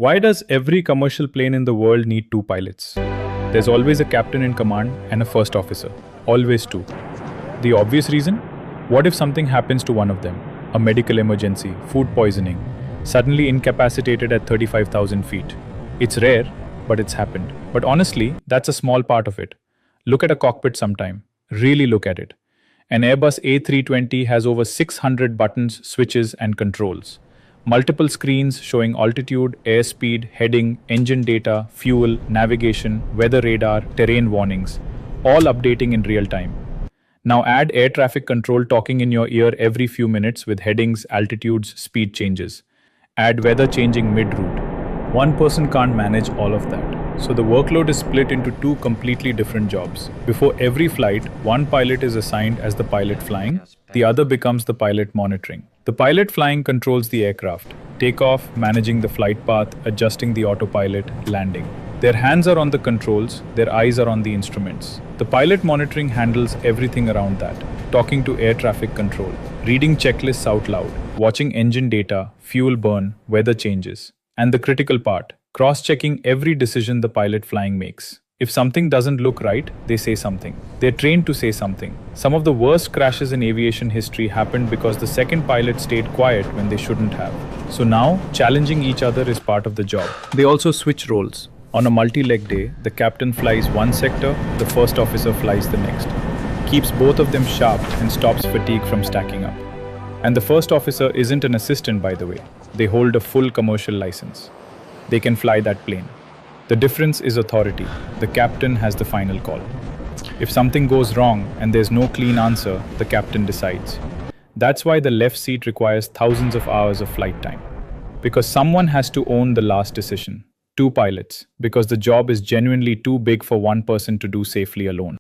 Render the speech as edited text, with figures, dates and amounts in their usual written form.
Why does every commercial plane in the world need two pilots? There's always a captain in command and a first officer. Always two. The obvious reason? What if something happens to one of them? A medical emergency, food poisoning, suddenly incapacitated at 35,000 feet. It's rare, but it's happened. But honestly, that's a small part of it. Look at a cockpit sometime. Really look at it. An Airbus A320 has over 600 buttons, switches, and controls. Multiple screens showing altitude, airspeed, heading, engine data, fuel, navigation, weather radar, terrain warnings, all updating in real time. Now add air traffic control talking in your ear every few minutes with headings, altitudes, speed changes. Add weather changing mid-route. One person can't manage all of that. So the workload is split into two completely different jobs. Before every flight, one pilot is assigned as the pilot flying, the other becomes the pilot monitoring. The pilot flying controls the aircraft, takeoff, managing the flight path, adjusting the autopilot, landing. Their hands are on the controls, their eyes are on the instruments. The pilot monitoring handles everything around that, talking to air traffic control, reading checklists out loud, watching engine data, fuel burn, weather changes. And the critical part, cross-checking every decision the pilot flying makes. If something doesn't look right, they say something. They're trained to say something. Some of the worst crashes in aviation history happened because the second pilot stayed quiet when they shouldn't have. So now, challenging each other is part of the job. They also switch roles. On a multi-leg day, the captain flies one sector, the first officer flies the next. Keeps both of them sharp and stops fatigue from stacking up. And the first officer isn't an assistant, by the way. They hold a full commercial license. They can fly that plane. The difference is authority. The captain has the final call. If something goes wrong and there's no clean answer, the captain decides. That's why the left seat requires thousands of hours of flight time. Because someone has to own the last decision. Two pilots, because the job is genuinely too big for one person to do safely alone.